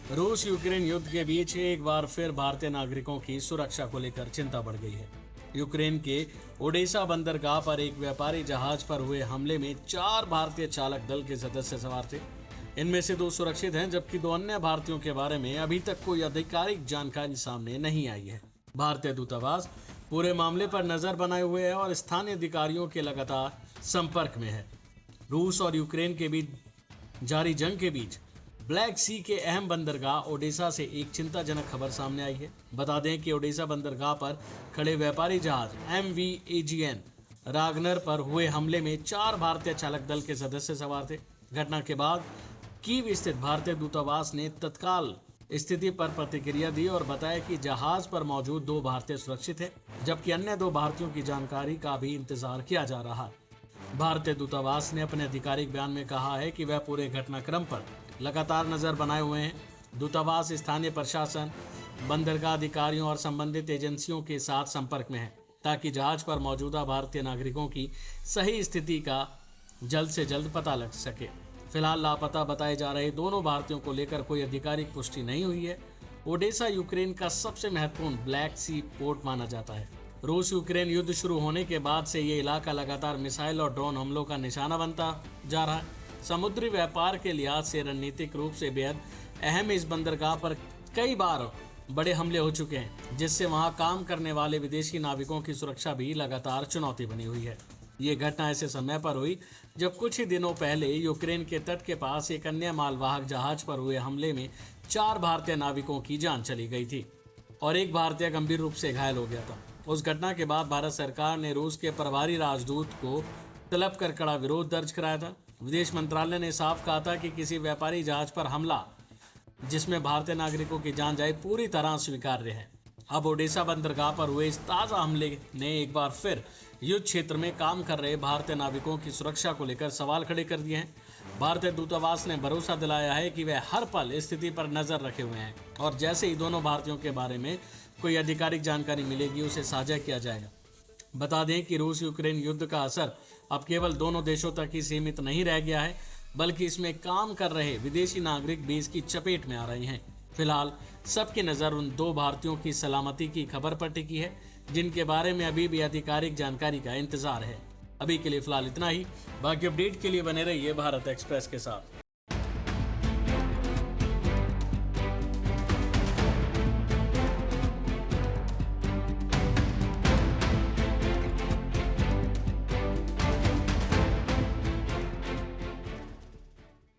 रूस यूक्रेन युद्ध के बीच एक बार फिर भारतीय नागरिकों की सुरक्षा को लेकर चिंता बढ़ गई है। यूक्रेन के ओडेसा बंदरगाह पर एक व्यापारी जहाज पर हुए हमले में 4 भारतीय चालक दल के सदस्य सवार थे। इनमें से 2 सुरक्षित हैं, जबकि 2 अन्य भारतीयों के बारे में अभी तक कोई आधिकारिक जानकारी सामने नहीं आई है। भारतीय दूतावास पूरे मामले पर नजर बनाए हुए है और स्थानीय अधिकारियों के लगातार संपर्क में है। रूस और यूक्रेन के बीच जारी जंग के बीच ब्लैक सी के अहम बंदरगाह ओडेसा से एक चिंताजनक खबर सामने आई है। बता दें कि ओडेसा बंदरगाह पर खड़े व्यापारी जहाज MV AGN रागनर पर हुए हमले में 4 भारतीय चालक दल के सदस्य सवार थे। घटना के बाद कीव स्थित भारतीय दूतावास ने तत्काल स्थिति पर प्रतिक्रिया दी और बताया कि जहाज पर मौजूद 2 भारतीय सुरक्षित हैं, जबकि अन्य 2 भारतीयों की जानकारी का भी इंतजार किया जा रहा है। भारतीय दूतावास ने अपने आधिकारिक बयान में कहा है कि वह पूरे घटनाक्रम पर लगातार नजर बनाए हुए हैं। दूतावास स्थानीय प्रशासन, बंदरगाह अधिकारियों और संबंधित एजेंसियों के साथ संपर्क में है, ताकि जहाज पर मौजूदा भारतीय नागरिकों की सही स्थिति का जल्द से जल्द पता लग सके। फिलहाल लापता बताए जा रहे दोनों भारतीयों को लेकर कोई आधिकारिक पुष्टि नहीं हुई है। ओडेसा यूक्रेन का सबसे महत्वपूर्ण ब्लैक सी पोर्ट माना जाता है। रूस यूक्रेन युद्ध शुरू होने के बाद से ये इलाका लगातार मिसाइल और ड्रोन हमलों का निशाना बनता जा रहा है। समुद्री व्यापार के लिहाज से रणनीतिक रूप से बेहद अहम इस बंदरगाह पर कई बार बड़े हमले हो चुके हैं, जिससे वहां काम करने वाले विदेशी नाविकों की सुरक्षा भी लगातार चुनौती बनी हुई है। ये घटना ऐसे समय पर हुई जब कुछ ही दिनों पहले यूक्रेन के तट के पास एक अन्य मालवाहक जहाज पर हुए हमले में 4 भारतीय नाविकों की जान चली गई थी और एक भारतीय गंभीर रूप से घायल हो गया था। उस घटना के बाद भारत सरकार ने रूस के प्रभारी राजदूत को तलब कर कड़ा विरोध दर्ज कराया था। विदेश मंत्रालय ने साफ कहा था कि किसी व्यापारी जहाज पर हमला जिसमें भारतीय नागरिकों की जान जाए पूरी तरह स्वीकार्य है। अब ओडेसा बंदरगाह पर हुए इस ताज़ा हमले ने एक बार फिर युद्ध क्षेत्र में काम कर रहे भारतीय नाविकों की सुरक्षा को लेकर सवाल खड़े कर दिए हैं। भारतीय दूतावास ने भरोसा दिलाया है कि वह हर पल स्थिति पर नजर रखे हुए हैं और जैसे ही दोनों भारतीयों के बारे में कोई आधिकारिक जानकारी मिलेगी उसे साझा किया जाएगा। बता दें कि रूस यूक्रेन युद्ध का असर अब केवल दोनों देशों तक ही सीमित नहीं रह गया है, बल्कि इसमें काम कर रहे विदेशी नागरिक भी इसकी चपेट में आ रहे हैं। फिलहाल सबकी नज़र उन 2 भारतीयों की सलामती की खबर पर टिकी है, जिनके बारे में अभी भी आधिकारिक जानकारी का इंतजार है। अभी के लिए फिलहाल इतना ही। बाकी अपडेट के लिए बने रहिए भारत एक्सप्रेस के साथ।